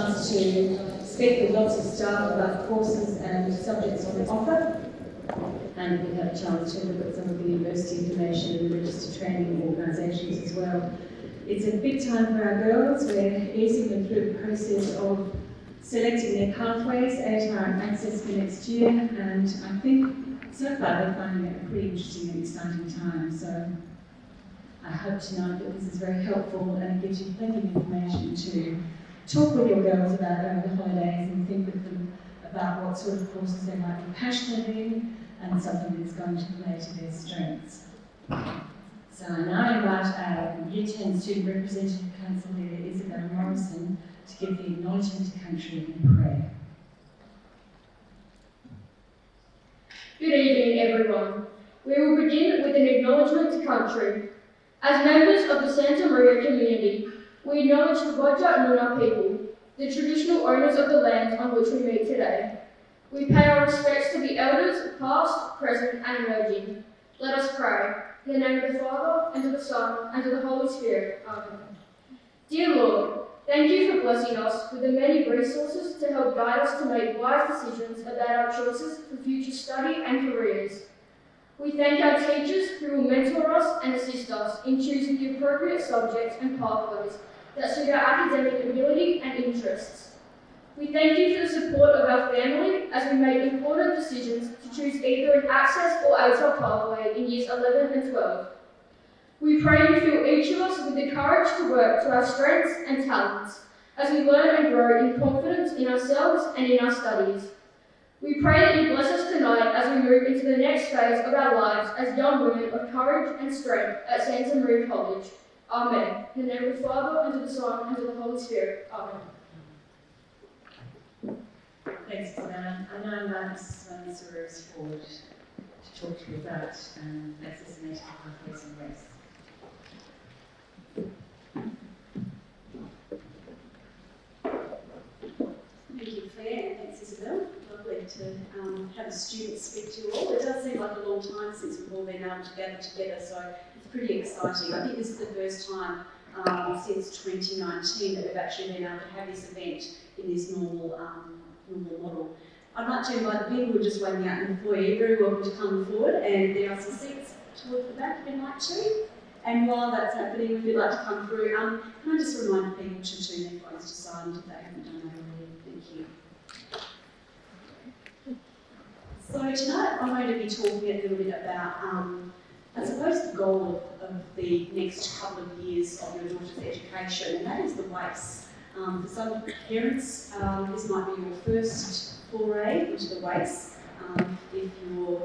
chance to speak with lots of staff about courses and subjects on offer. And we had a chance to look at some of the university information and register training organisations as well. It's a big time for our girls. We're easing them through the process of selecting their pathways, ATAR and Access for next year, and I think so far they're finding it a pretty interesting and exciting time. So I hope tonight that this is very helpful and gives you plenty of information to talk with your girls about over the holidays and think with them about what sort of courses they might be passionate in and something that's going to play to their strengths. So I now invite our Year 10 Student Representative Council Leader Isabel Morrison to give the acknowledgement to country in prayer. Good evening, everyone. We will begin with an acknowledgement to country. As members of the Santa Maria community, we acknowledge the Whadjuk Noongar people, the traditional owners of the land on which we meet today. We pay our respects to the elders, past, present, and emerging. Let us pray. In the name of the Father, and of the Son, and of the Holy Spirit. Amen. Dear Lord, thank you for blessing us with the many resources to help guide us to make wise decisions about our choices for future study and careers. We thank our teachers who will mentor us and assist us in choosing the appropriate subjects and pathways that suit our academic ability and interests. We thank you for the support of our family as we make important decisions to choose either an Access or ATAR pathway in years 11 and 12. We pray you fill each of us with the courage to work to our strengths and talents as we learn and grow in confidence in ourselves and in our studies. We pray that you bless us tonight as we move into the next phase of our lives as young women of courage and strength at Santa Maria College. Amen. In the name of the Father, and of the Son, and of the Holy Spirit. Amen. Thanks, Isabel. I now invite Mrs. Rose forward to talk to you about access and ATAR pathways and race. Thank you, Claire, and thanks, Isabel. Lovely to have a student speak to you all. It does seem like a long time since we've all been able to gather together, so it's pretty exciting. I think this is the first time since 2019 that we've actually been able to have this event in this normal model. I'd like to invite the people who are just waiting out in the foyer. You're very welcome to come forward, and there are some seats towards the back if you'd like to. And while that's happening, if you'd like to come through, can I just remind people to turn their phones to silent if they haven't done that already? Thank you. So tonight I'm going to be talking a little bit about, I suppose, the goal of the next couple of years of your daughter's education, and that is the WACE. For some parents, this might be your first foray into the WACE. If your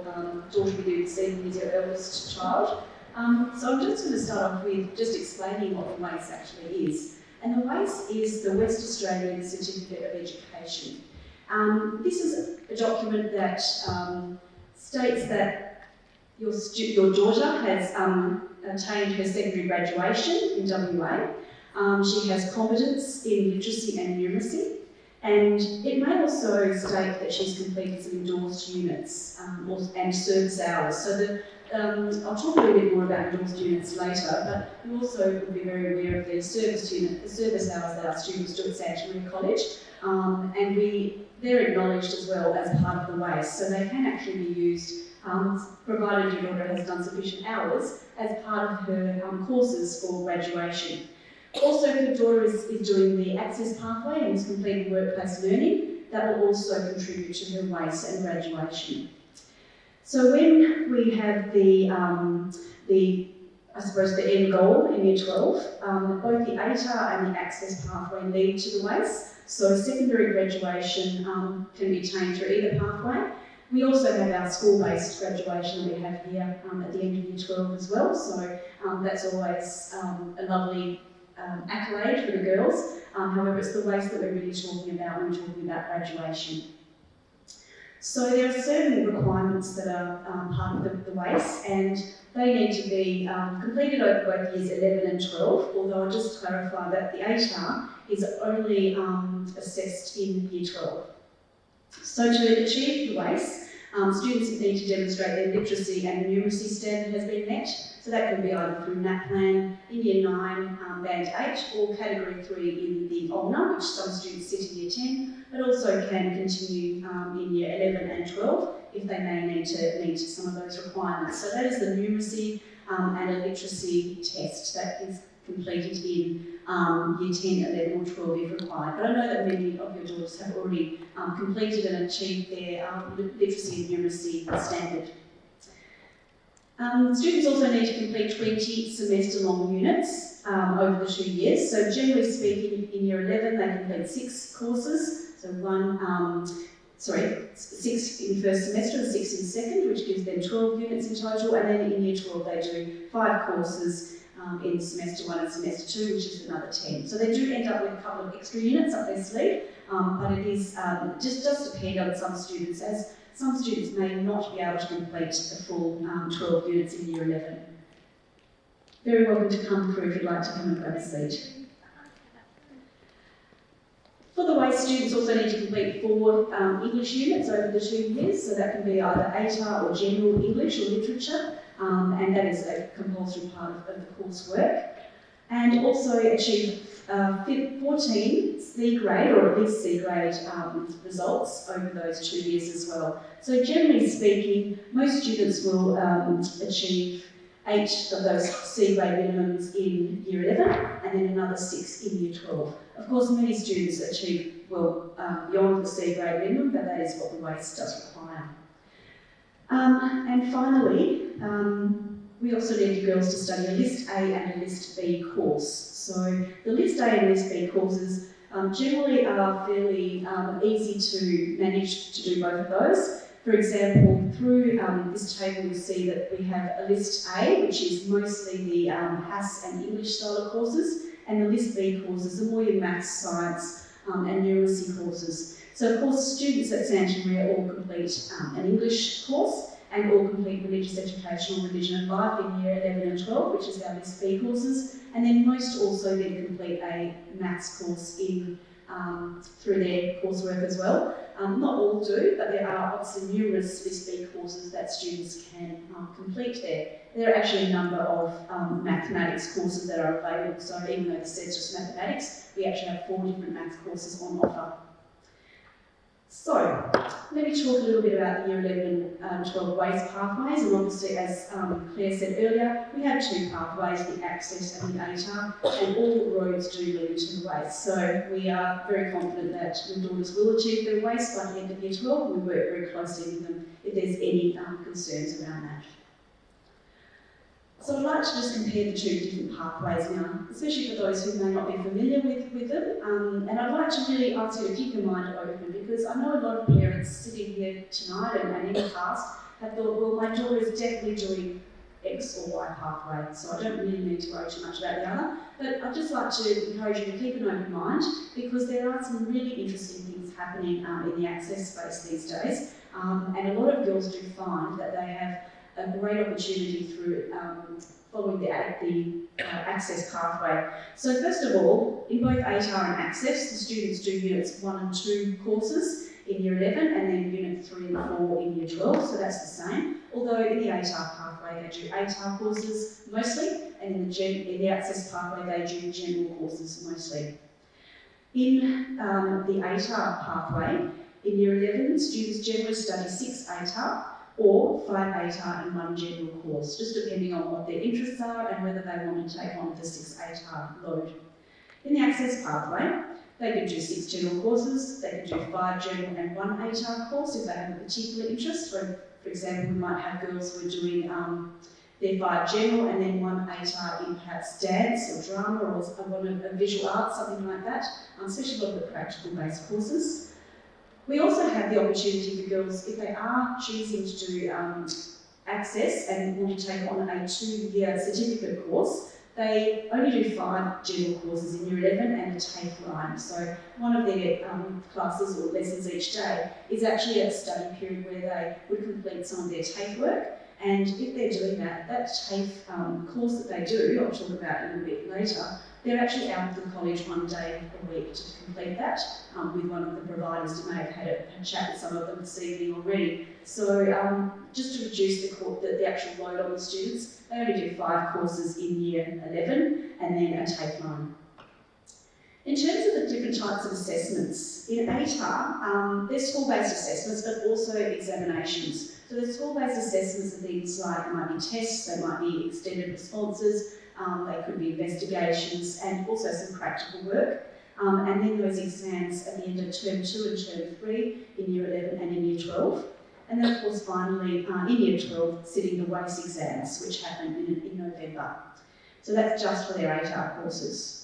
daughter with you this evening is your eldest child. So I'm just going to start off with just explaining what the WACE actually is. And the WACE is the West Australian Certificate of Education. This is a document that states that your daughter has attained her secondary graduation in WA. She has competence in literacy and numeracy, and it may also state that she's completed some endorsed units and service hours. So I'll talk a little bit more about endorsed units later, but you also will be very aware of the service hours that our students do at Santa Maria College, and they're acknowledged as well as part of the WACE, so they can actually be used provided your daughter has done sufficient hours as part of her courses for graduation. Also, if your daughter is doing the Access pathway and is completing workplace learning, that will also contribute to her WACE and graduation. So when we have the end goal in Year 12, both the ATAR and the Access pathway lead to the WACE. So secondary graduation can be attained through either pathway. We also have our school-based graduation that we have here at the end of Year 12 as well. So that's always a lovely accolade for the girls. However, it's the WACE that we're really talking about when we're talking about graduation. So there are certain requirements that are part of the WACE, and they need to be completed over both years 11 and 12, although I'll just clarify that the ATAR is only assessed in Year 12. So to achieve the WACE, Students need to demonstrate their literacy and numeracy standard has been met. So that can be either through NAPLAN in Year 9, Band 8, or Category 3 in the OLNA, which some students sit in Year 10, but also can continue in Year 11 and 12 if they may need to meet some of those requirements. So that is the numeracy and a literacy test that is completed in Year 10, 11 or 12 if required. But I know that many of your daughters have already completed and achieved their literacy and numeracy standard. Students also need to complete 20 semester-long units over the 2 years. So generally speaking, in Year 11 they complete 6 courses, so 6 in first semester and 6 in second, which gives them 12 units in total, and then in Year 12 they do 5 courses in semester 1 and semester 2, which is another 10. So they do end up with a couple of extra units up their sleeve, but it is just does depend on some students, as some students may not be able to complete the full 12 units in Year 11. Very welcome to come through if you'd like to come and grab a seat. For the WACE, students also need to complete 4 English units over the 2 years, so that can be either ATAR or general English or literature, and that is a compulsory part of the coursework. And also achieve 14 C grade, or at least C grade results over those 2 years as well. So generally speaking, most students will achieve 8 of those C grade minimums in Year 11 and then another 6 in Year 12. Of course, many students achieve well beyond the C grade minimum, but that is what the WACE does require. And finally, we also need girls to study a List A and a List B course. So the List A and List B courses generally are fairly easy to manage to do both of those. For example, through this table you'll see that we have a List A, which is mostly the HASS and English style of courses, and the List B courses are more your maths, science and numeracy courses. So of course students at Santa Maria all complete an English course and all complete religious education or religion and life in Year 11 and 12, which is our List B courses, and then most also then complete a maths course in through their coursework as well. Not all do, but there are obviously numerous List B courses that students can complete there. There are actually a number of mathematics courses that are available, so even though this says just mathematics, we actually have 4 different maths courses on offer. So, let me talk a little bit about the Year 11 and 12 WACE pathways, and obviously as Claire said earlier, we have 2 pathways, the Access and the ATAR, and all roads do lead to the WACE. So we are very confident that your daughters will achieve their WACE by the end of Year 12, and we work very closely with them if there's any concerns around that. So I'd like to just compare the 2 different pathways now, especially for those who may not be familiar with them. And I'd like to really ask you to keep your mind open, because I know a lot of parents sitting here tonight and in the past have thought, well, my daughter is definitely doing X or Y pathway, so I don't really need to worry too much about the other. But I'd just like to encourage you to keep an open mind, because there are some really interesting things happening in the access space these days. And a lot of girls do find that they have a great opportunity through following the access pathway. So first of all, in both ATAR and access, the students do units 1 and 2 courses in Year 11 and then unit 3 and 4 in Year 12, so that's the same. Although in the ATAR pathway they do ATAR courses mostly, and in the access pathway they do general courses mostly. In the ATAR pathway, in Year 11, students generally study 6 ATAR, or 5 ATAR and 1 general course, just depending on what their interests are and whether they want to take on the 6 ATAR load. In the access pathway, they could do 6 general courses, they could do 5 general and 1 ATAR course if they have a particular interest. For example, we might have girls who are doing their 5 general and then 1 ATAR in perhaps dance or drama or a visual arts, something like that, especially a lot of the practical based courses. We also have the opportunity for girls, if they are choosing to do access and want to take on a 2-year certificate course, they only do 5 general courses in Year 11 and a TAFE line. So one of their classes or lessons each day is actually a study period where they would complete some of their TAFE work. And if they're doing that TAFE course that they do, I'll talk about a little bit later, They're actually out of the college one day a week to complete that with one of the providers. You may have had a chat with some of them this evening already. So just to reduce the actual load on the students, they only do 5 courses in year 11 and then a take-home. In terms of the different types of assessments, in ATAR, there's school-based assessments but also examinations. So the school-based assessments are things like, might be tests, they might be extended responses, they could be investigations and also some practical work. And then those exams at the end of term 2 and term 3 in year 11 and in year 12. And then of course finally in year 12 sitting the WACE exams which happen in November. So that's just for their ATAR courses.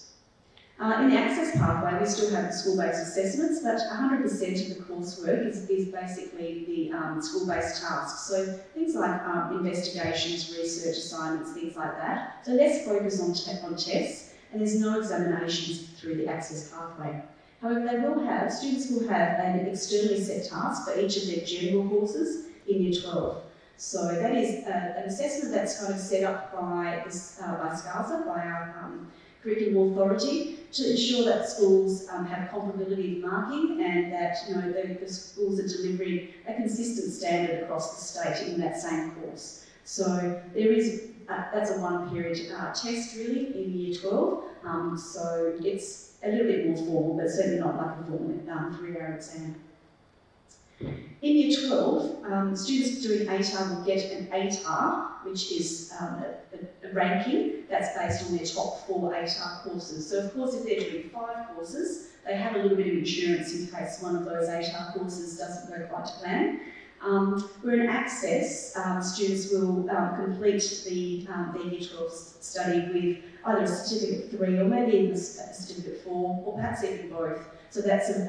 In the access pathway we still have the school-based assessments, but 100% of the coursework is basically the school-based tasks. So things like investigations, research assignments, things like that. So less focus on tests, and there's no examinations through the access pathway. However, students will have an externally set task for each of their general courses in year 12. So that is an assessment that's kind of set up by SCASA, by our curriculum authority, to ensure that schools have comparability in marking and that the schools are delivering a consistent standard across the state in that same course. So there is that's a one-period test really in year 12. So it's a little bit more formal, but certainly not like a formal 3-hour exam. In year 12, students doing ATAR will get an ATAR, which is a ranking that's based on their top 4 ATAR courses. So of course if they're doing 5 courses, they have a little bit of insurance in case one of those ATAR courses doesn't go quite to plan. Where in Access, students will complete their year 12 study with either a certificate 3 or maybe even a certificate 4 or perhaps even both. So that's a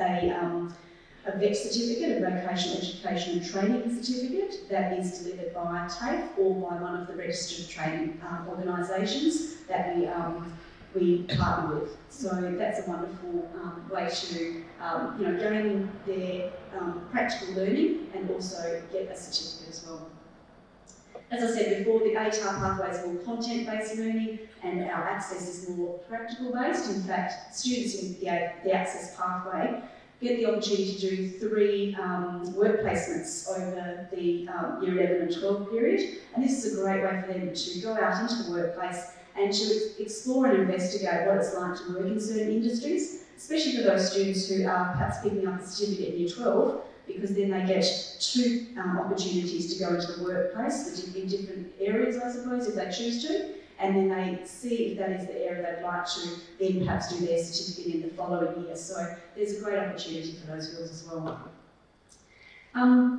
VET certificate, a vocational education and training certificate that is delivered by TAFE or by one of the registered training organisations that we partner with. So that's a wonderful way to gain their practical learning and also get a certificate as well. As I said before, the ATAR pathway is more content-based learning and our Access is more practical-based. In fact, students in the Access pathway get the opportunity to do 3 work placements over the year 11 and 12 period. And this is a great way for them to go out into the workplace and to explore and investigate what it's like to work in certain industries, especially for those students who are perhaps picking up a certificate in year 12, because then they get 2 opportunities to go into the workplace in different areas, I suppose, if they choose to. And then they see if that is the area they'd like to then perhaps do their certificate in the following year. So there's a great opportunity for those girls as well.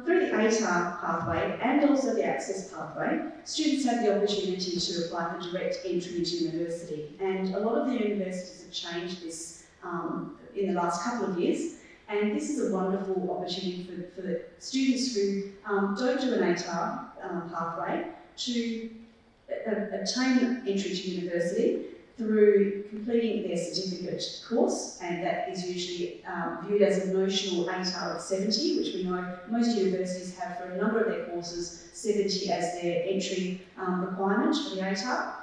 Through the ATAR pathway and also the Access pathway, students have the opportunity to apply for direct entry into university. And a lot of the universities have changed this in the last couple of years. And this is a wonderful opportunity for the students who don't do an ATAR pathway to obtain entry to university through completing their certificate course, and that is usually viewed as a notional ATAR of 70, which we know most universities have for a number of their courses, 70 as their entry requirement for the ATAR.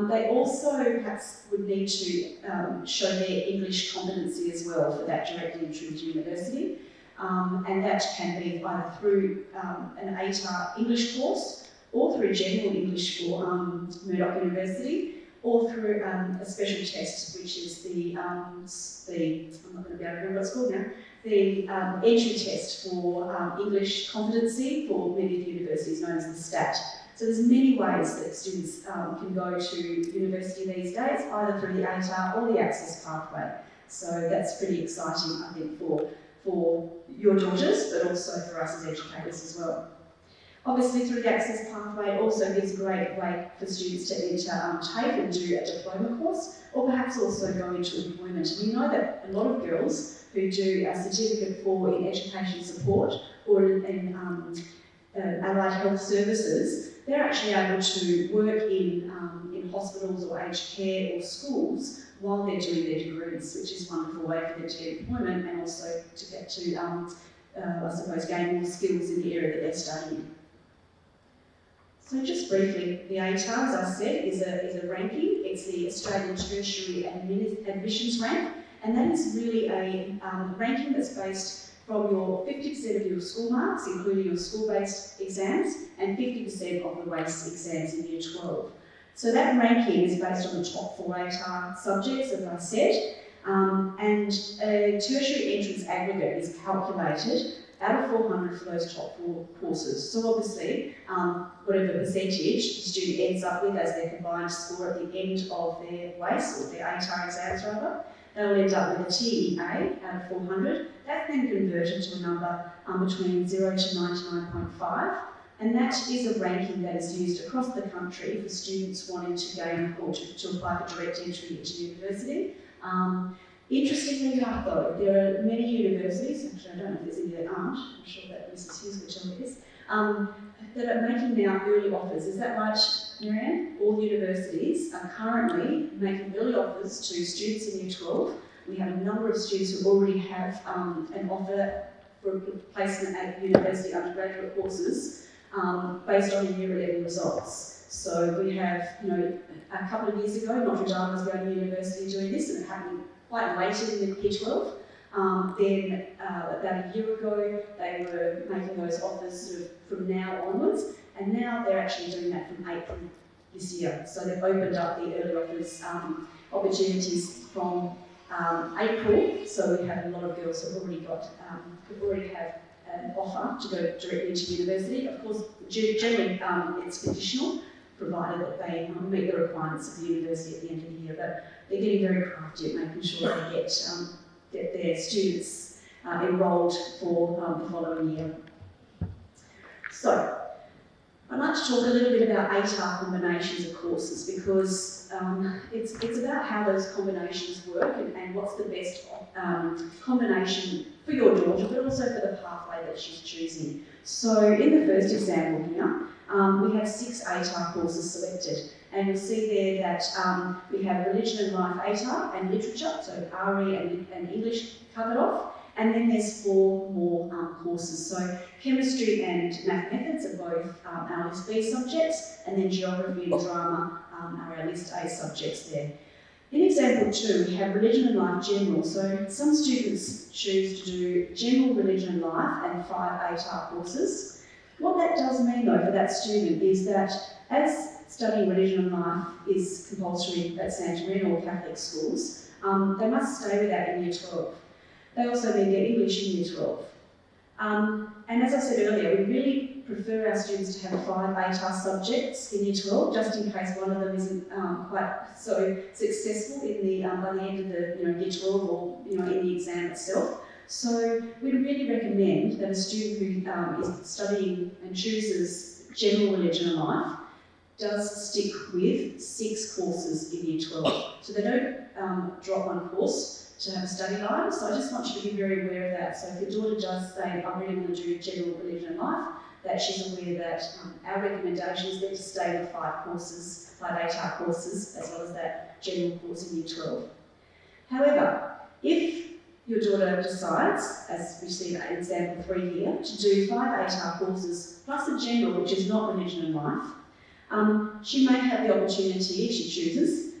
They also perhaps would need to show their English competency as well for that direct entry to university, and that can be either through an ATAR English course or through general English for Murdoch University, or through a special test, which is the I'm not going to be able to remember what it's called now, the entry test for English competency for many of the universities, known as the STAT. So there's many ways that students can go to university these days, either through the ATAR or the Access pathway. So that's pretty exciting, I think, for your daughters, but also for us as educators as well. Obviously, through the Access pathway, it also gives a great way for students to enter TAFE and do a diploma course, or perhaps also go into employment. And we know that a lot of girls who do a certificate for in education support or in allied health services, they're actually able to work in hospitals or aged care or schools while they're doing their degrees, which is a wonderful way for them to get employment and also to get to, I suppose, gain more skills in the area that they're studying. So just briefly, the ATAR, as I said, is a ranking. It's the Australian Tertiary Admissions Rank, and that is really a ranking that's based from your 50% of your school marks, including your school-based exams, and 50% of the WACE exams in Year 12. So that ranking is based on the top 4 ATAR subjects, as I said, and a tertiary entrance aggregate is calculated out of 400 for those top 4 courses. So obviously, whatever percentage the student ends up with as their combined score at the end of their WACE, or their ATAR exams rather, they'll end up with a TEA out of 400. That's then converted to a number between 0 to 99.5. And that is a ranking that is used across the country for students wanting to gain or to apply for direct entry into university. Interestingly enough though, there are many universities, actually I don't know if there's any that aren't, I'm sure that Mrs. Hughes will tell me this, that are making now early offers. Is that right, Marianne? All universities are currently making early offers to students in Year 12. We have a number of students who already have an offer for placement at university undergraduate courses based on the Year 11 results. So we have, a couple of years ago, Notre Dame was going to university doing this, and it happened quite late in the Year 12. Then about a year ago, they were making those offers sort of from now onwards, and now they're actually doing that from April this year. So they've opened up the early offers opportunities from April. So we have a lot of girls who've already have an offer to go directly into university. Of course, generally it's conditional, provided that they meet the requirements of the university at the end of the year. But they're getting very crafty at making sure they get their students enrolled for the following year. So, I'd like to talk a little bit about ATAR combinations of courses, because it's about how those combinations work and what's the best combination for your daughter, but also for the pathway that she's choosing. So in the first example here, we have 6 ATAR courses selected, and you'll see there that we have Religion and Life ATAR and Literature, so RE and English covered off, and then there's 4 more courses. So Chemistry and Math Methods are both our List B subjects, and then Geography and Drama are our List A subjects there. In example 2, we have Religion and Life General. So some students choose to do General Religion and Life and 5 ATAR courses. What that does mean though for that student is that as studying Religion and Life is compulsory at Santa Marina or Catholic schools, they must stay with that in Year 12. They also then get English in Year 12. And as I said earlier, we really prefer our students to have 5 ATAR subjects in Year 12, just in case one of them isn't quite so successful in the by the end of the Year 12 or in the exam itself. So we'd really recommend that a student who is studying and chooses General Religion and Life does stick with 6 courses in Year 12. So they don't drop one course to have a study line. So I just want you to be very aware of that. So if your daughter does say, I really want to do General Religion and Life, that she's aware that our recommendation is then to stay with 5 courses, 5 ATAR courses, as well as that general course in Year 12. However, if your daughter decides, as we see in example 3 here, to do 5 ATAR courses plus a general, which is not Religion and Life, she may have the opportunity, if she chooses,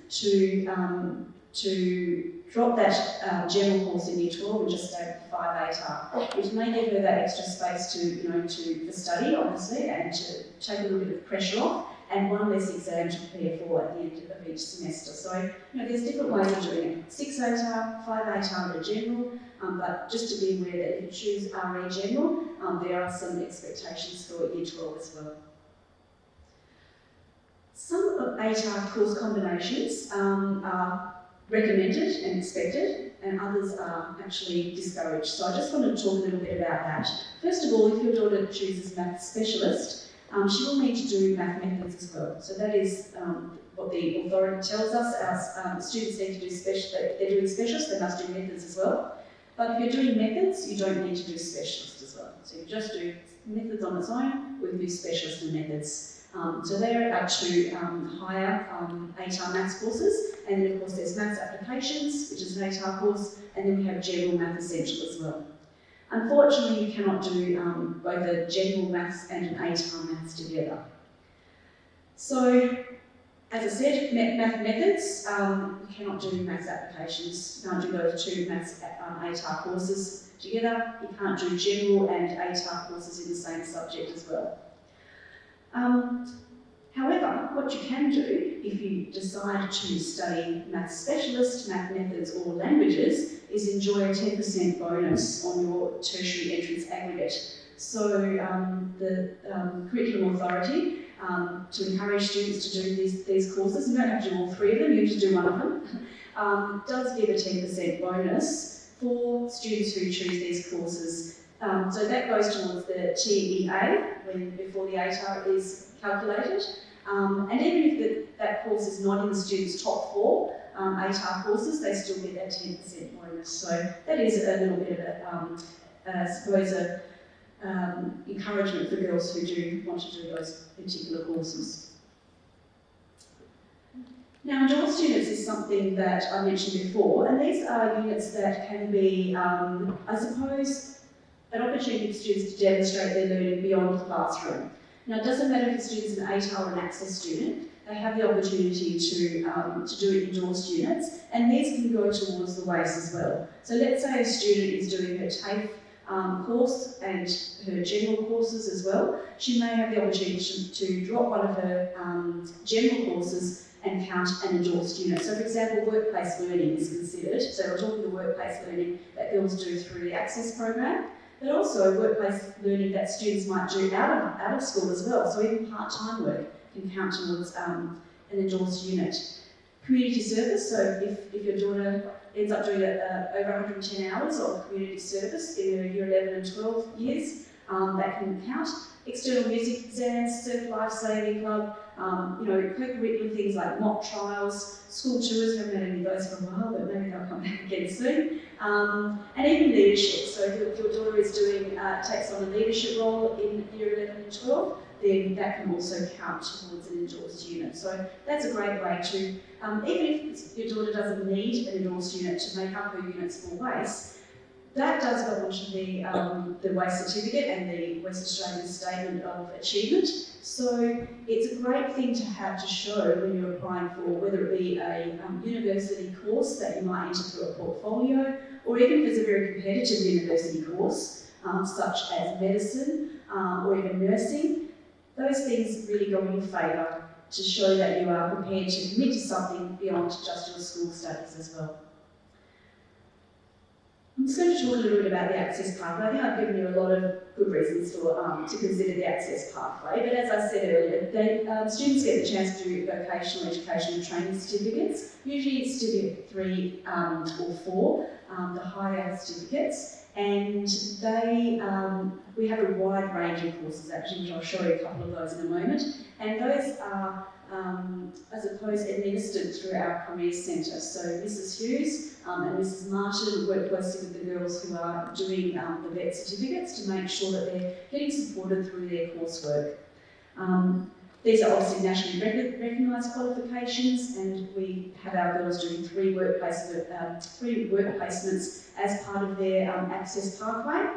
to drop that general course in Year 12 and just stay with 5 ATAR, which may give her that extra space for study, obviously, and to take a little bit of pressure off, and one less exam to prepare for at the end of each semester. So, there's different ways of doing it. 6 ATAR, 5 ATAR at a general, but just to be aware that if you choose RE General, there are some expectations for Year 12 as well. Some of ATAR course combinations are recommended and expected, and others are actually discouraged. So I just want to talk a little bit about that. First of all, if your daughter chooses Math Specialist, she will need to do Math Methods as well. So that is what the authority tells us. Our students need to do they're doing Specialist, they must do Methods as well. But if you're doing Methods, you don't need to do Specialist as well. So you just do Methods on its own, or you do Specialist and Methods. So there are 2 higher ATAR Maths courses, and then of course there's Maths Applications, which is an ATAR course, and then we have General Math Essential as well. Unfortunately, you cannot do both a General Maths and an ATAR Maths together. So, as I said, math methods, you cannot do maths applications, you can't do those two maths ATAR courses together, you can't do general and ATAR courses in the same subject as well. However, what you can do if you decide to study maths specialist, math methods or languages is enjoy a 10% bonus on your tertiary entrance aggregate. So the Curriculum Authority, to encourage students to do these courses, you don't have to do all three of them, you have to do one of them, does give a 10% bonus for students who choose these courses. So that goes towards the TEA before the ATAR is calculated. And even if that course is not in the students' top 4 ATAR courses, they still get that 10% bonus. So that is a little bit of I suppose, encouragement for girls who do want to do those particular courses. Now, endorsed units is something that I mentioned before, and these are units that can be, I suppose, an opportunity for students to demonstrate their learning beyond the classroom. Now, it doesn't matter if the student's an ATAR or an Access student, they have the opportunity to do endorsed units, and these can go towards the WACE as well. So let's say a student is doing her TAFE course and her general courses as well. She may have the opportunity to drop one of her general courses and count an endorsed unit. So for example, workplace learning is considered. So we're talking the workplace learning that girls do through the Access program, but also workplace learning that students might do out of school as well. So even part-time work can count towards an endorsed unit. Community service, so if your daughter ends up doing over 110 hours of community service in their year 11 and 12 years, that can count. External music exams, Surf Life Saving Club, co-curriculum things like mock trials, school tours, haven't had any of those for a while, but maybe they'll come back again soon. And even leadership, so if your daughter is takes on a leadership role in year 11 and 12, then that can also count towards an endorsed unit. So that's a great way to, even if your daughter doesn't need an endorsed unit to make up her units for WACE, that does go onto the WACE certificate and the West Australian Statement of Achievement. So it's a great thing to have to show when you're applying for whether it be a university course that you might enter through a portfolio, or even if it's a very competitive university course, such as medicine or even nursing. Those things really go in your favour to show that you are prepared to commit to something beyond just your school studies as well. I'm just going to talk a little bit about the Access pathway. I think I've given you a lot of good reasons to consider the Access pathway, but as I said earlier, students get the chance to do vocational education and training certificates. Usually it's certificate 3 or 4, the higher certificates. And we have a wide range of courses actually, which I'll show you a couple of those in a moment. And those are, I suppose, administered through our Career Centre. So Mrs Hughes and Mrs Martin work closely with the girls who are doing the VET certificates to make sure that they're getting supported through their coursework. These are obviously nationally recognised qualifications, and we have our girls doing 3 work placements as part of their Access pathway,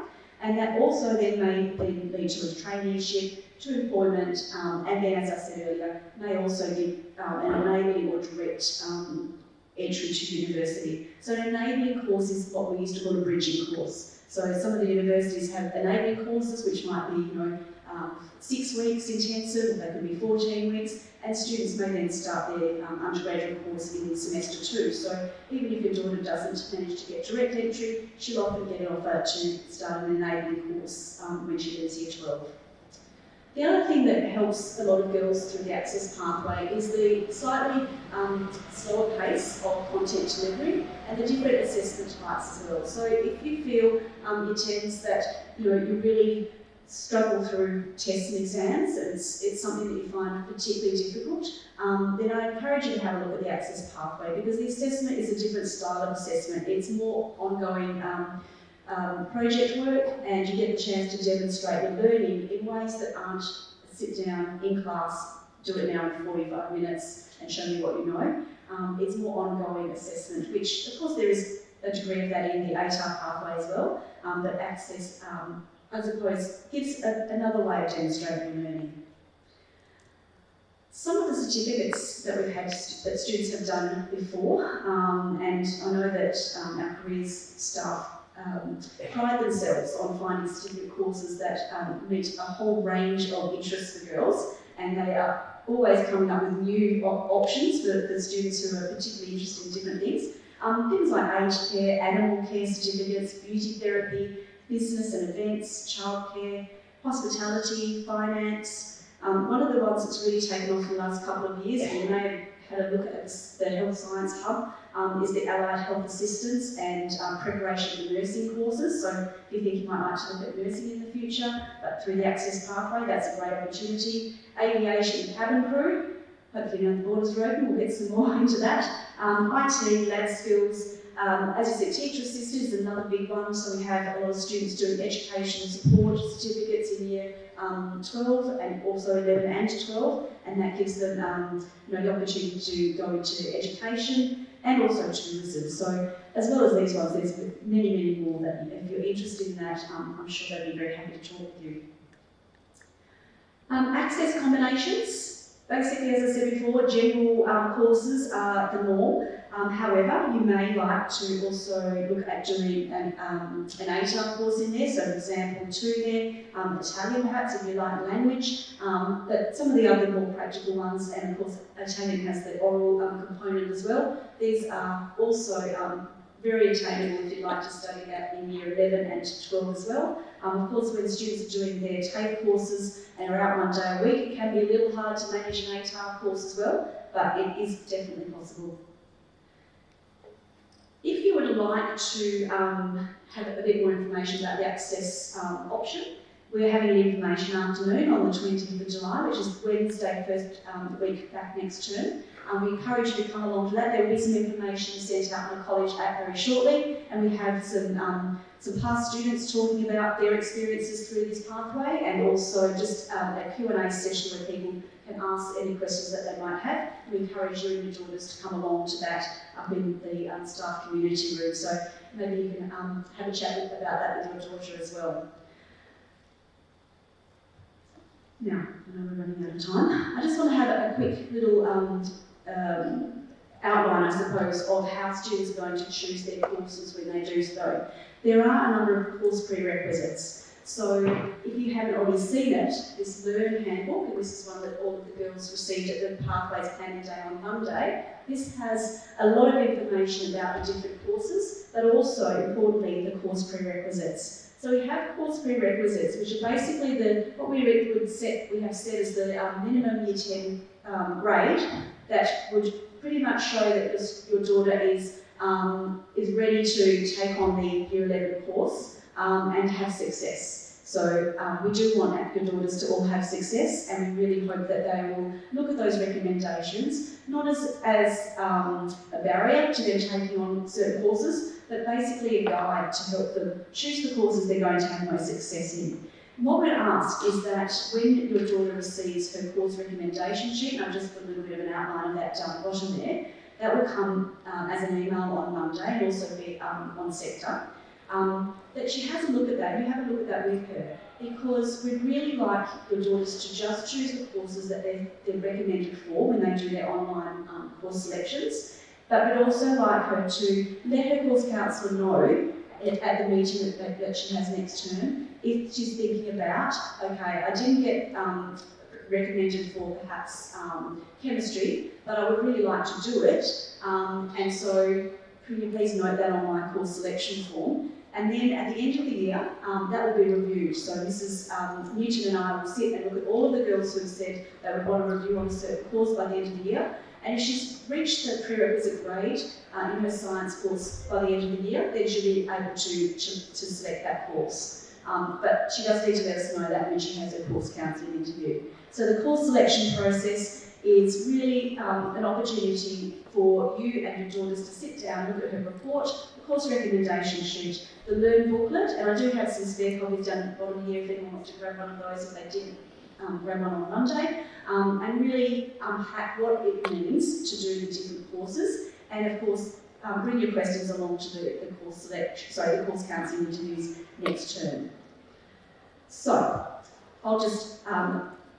and that also then may lead to a traineeship, to employment, and then, as I said earlier, may also give an enabling or direct entry to university. So an enabling course is what we used to call a bridging course. So some of the universities have enabling courses, which might be, 6 weeks intensive, or they could be 14 weeks, and students may then start their undergraduate course in semester 2. So even if your daughter doesn't manage to get direct entry, she'll often get an offer to start an enabling course when she leaves year 12. The other thing that helps a lot of girls through the Access pathway is the slightly slower pace of content delivery and the different assessment types as well. So if you feel in terms that you really struggle through tests and exams, and it's something that you find particularly difficult, then I encourage you to have a look at the Access pathway, because the assessment is a different style of assessment. It's more ongoing project work, and you get the chance to demonstrate your learning in ways that aren't sit down in class, do it now in 45 minutes and show me what you know. It's more ongoing assessment, which of course there is a degree of that in the ATAR pathway as well, but Access, I suppose, gives another way of demonstrating learning. some of the certificates that we've had that students have done before, and I know that our careers staff pride themselves on finding certificate courses that meet a whole range of interests for girls, and they are always coming up with new options for students who are particularly interested in different things. Things like aged care, animal care certificates, beauty therapy, business and events, childcare, hospitality, finance. One of the ones that's really taken off in the last couple of years, and you may have had a look at the Health Science Hub, is the Allied Health Assistance and preparation for nursing courses. So if you think you might like to look at nursing in the future, but through the Access Pathway, that's a great opportunity. Aviation and cabin crew, hopefully now the borders are open, we'll get some more into that. IT, lab skills, as you said, teacher assistant is another big one. So we have a lot of students doing educational support certificates in year 12 and also 11 and 12, and that gives them the opportunity to go into education and also tourism. So as well as these ones, there's many, many more that if you're interested in that, I'm sure they'd be very happy to talk with you. Access combinations. Basically, as I said before, general courses are the norm. However, you may like to also look at doing an ATAR course in there. So, for example, Italian perhaps if you like language, but some of the other more practical ones, and of course, Italian has the oral component as well. These are also very attainable if you'd like to study that in year 11 and 12 as well. Of course, when students are doing their TAFE courses and are out 1 day a week, it can be a little hard to manage an ATAR course as well, but it is definitely possible. If you would like to have a bit more information about the Access option, we're having an information afternoon on the 20th of July, which is Wednesday, first week back next term. We encourage you to come along to that. There will be some information sent out on the college app very shortly, and we have some past students talking about their experiences through this pathway, and also just a Q&A session where people can ask any questions that they might have. We encourage you and your daughters to come along to that up in the staff community room. So maybe you can have a chat about that with your daughter as well. Now, I know we're running out of time. I just want to have a quick little outline, I suppose, of how students are going to choose their courses when they do so. There are a number of course prerequisites. So if you haven't already seen it, this Learn Handbook, and this is one that all of the girls received at the Pathways Planning Day on Monday, this has a lot of information about the different courses, but also, importantly, the course prerequisites. So we have course prerequisites, which are basically what we have set as the minimum year 10 grade that would pretty much show that your daughter is ready to take on the year 11 course and have success. So we do want your daughters to all have success, and we really hope that they will look at those recommendations, not as a barrier to them taking on certain courses, but basically a guide to help them choose the courses they're going to have most success in. And what we'd ask is that when your daughter receives her course recommendation sheet, and I've just put a little bit of an outline of that down the bottom there, that will come as an email on Monday and also be on Sector. That she has a look at that, you have a look at that with her, because we'd really like your daughters to just choose the courses that they're recommended for when they do their online course selections, but we'd also like her to let her course counsellor know at the meeting that she has next term, if she's thinking about, okay, I didn't get recommended for perhaps chemistry, but I would really like to do it, and so can you please note that on my course selection form. And then at the end of the year, that will be reviewed. So Mrs. Newton and I will sit and look at all of the girls who have said they would want to review on a certain course by the end of the year. And if she's reached the prerequisite grade in her science course by the end of the year, then she'll be able to select that course. But she does need to let us know that when she has her course counselling interview. So the course selection process is really an opportunity for you and your daughters to sit down, look at her report, the course recommendation sheet, the Learn booklet, and I do have some spare copies down at the bottom here if anyone wants to grab one of those if they didn't grab one on Monday, and really unpack what it means to do the different courses, and of course bring your questions along to the course counselling interviews next term. So I'll just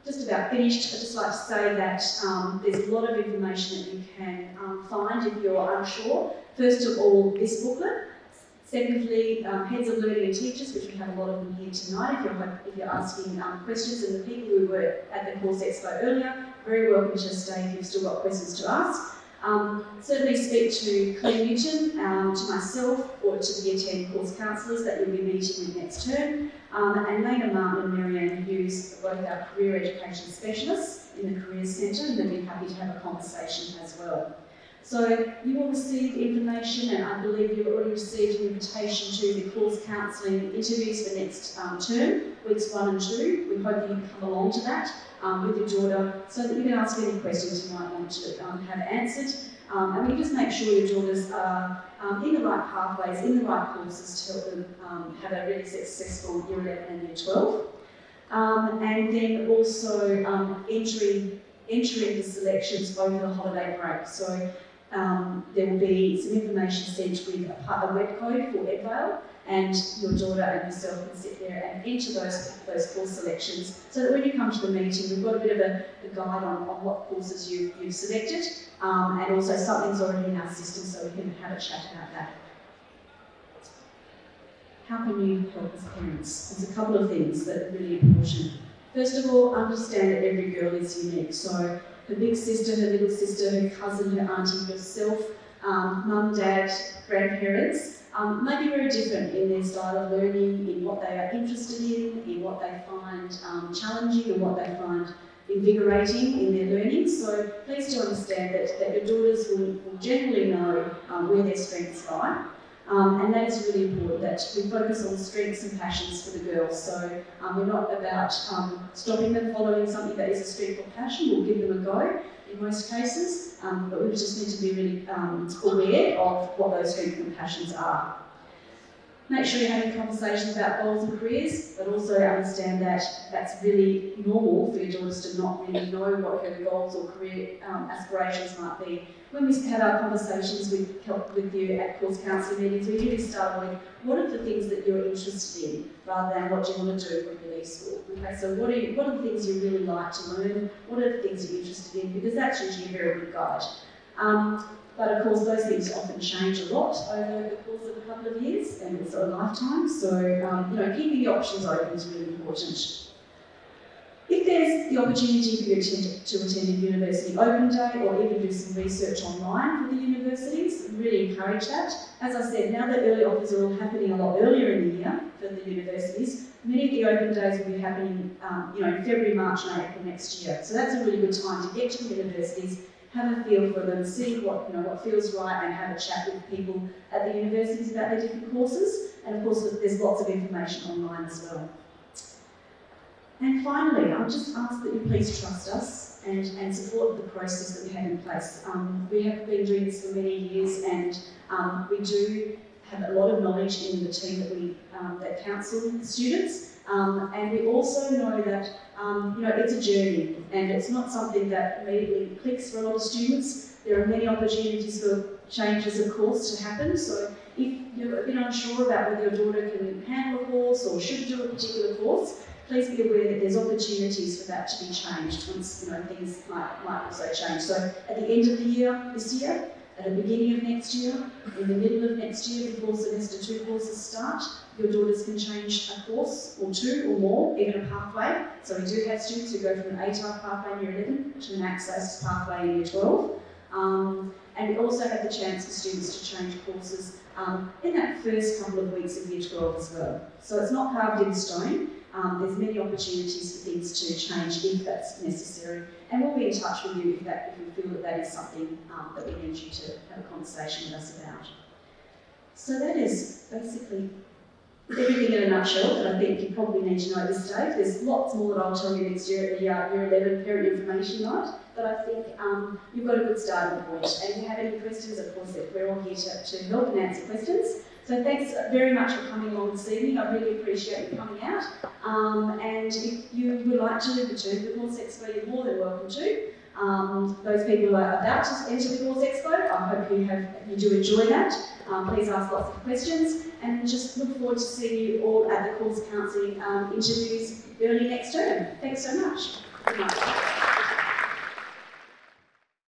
just about finished. I'd just like to say that there's a lot of information that you can find if you're unsure. First of all, this booklet. Secondly, heads of learning and teachers, which we have a lot of them here tonight if you're asking questions, and the people who were at the Course Expo earlier, very welcome to stay if you've still got questions to ask. Certainly speak to Claire Newton, to myself, or to the attend course counsellors that you'll be meeting with next term, and Lena Martin and Marianne Hughes, both our career education specialists in the Careers Centre, and they'll be happy to have a conversation as well. So you will receive information, and I believe you've already received an invitation to the course counselling interviews for next term, weeks 1 and 2. We hope you can come along to that with your daughter so that you can ask any questions you might want to have answered. And we just make sure your daughters are in the right pathways, in the right courses to help them have a really successful Year 11 and Year 12. And then also entering the selections over the holiday break. So there will be some information sent with a web code for Edvale, and your daughter and yourself can sit there and enter those course selections so that when you come to the meeting, we've got a bit of a guide on what courses you've selected, and also something's already in our system so we can have a chat about that. How can you help as parents? There's a couple of things that are really important. First of all, understand that every girl is unique. So her big sister, her little sister, her cousin, her auntie, yourself, mum, dad, grandparents, may be very different in their style of learning, in what they are interested in what they find challenging and what they find invigorating in their learning. So please do understand that your daughters will generally know where their strengths lie. And that is really important, that we focus on strengths and passions for the girls. So we're not about stopping them following something that is a strength or passion. We'll give them a go in most cases, but we just need to be really aware of what those strengths and passions are. Make sure you're having conversations about goals and careers, but also understand that that's really normal for your daughters to not really know what her goals or career aspirations might be. When we have our conversations with you at course counselling meetings, we really start with what are the things that you're interested in, rather than what do you want to do when you leave school. Okay, so what are the things you really like to learn? What are the things you're interested in? Because that's usually a very good guide. But of course, those things often change a lot over the course of a couple of years and also a lifetime. So, keeping the options open is really important. If there's the opportunity for you to attend a university open day or even do some research online for the universities, really encourage that. As I said, now that early offers are all happening a lot earlier in the year for the universities, many of the open days will be happening, in February, March and April next year. So that's a really good time to get to the universities, have a feel for them, see what feels right, and have a chat with people at the universities about their different courses. And of course, there's lots of information online as well. And finally, I'll just ask that you please trust us and support the process that we have in place. We have been doing this for many years, and we do have a lot of knowledge in the team that counsel the students. And we also know that it's a journey, and it's not something that immediately clicks for a lot of students. There are many opportunities for changes of course to happen. So if you're a bit unsure about whether your daughter can handle a course or should do a particular course, please be aware that there's opportunities for that to be changed once things might also change. So at the end of the year, this year, at the beginning of next year, in the middle of next year, before semester 2 courses start, your daughters can change a course or 2 or more, even a pathway. So we do have students who go from an ATAR pathway in Year 11 to an Access pathway in Year 12. And we also have the chance for students to change courses in that first couple of weeks of Year 12 as well. So it's not carved in stone. There's many opportunities for things to change if that's necessary, and we'll be in touch with you if you feel that is something that we need you to have a conversation with us about. So that is basically everything in a nutshell that I think you probably need to know at this stage. There's lots more that I'll tell you next year at the Year 11 Parent Information Night, but I think you've got a good starting point. And if you have any questions, of course, we're all here to help and answer questions. So thanks very much for coming along this evening. I really appreciate you coming out. And if you would like to return to the Course Expo, you're more than welcome to. Those people who are about to enter the Course Expo, I hope you do enjoy that. Please ask lots of questions, and just look forward to seeing you all at the Course Counselling interviews early next term. Thanks so much. Good night.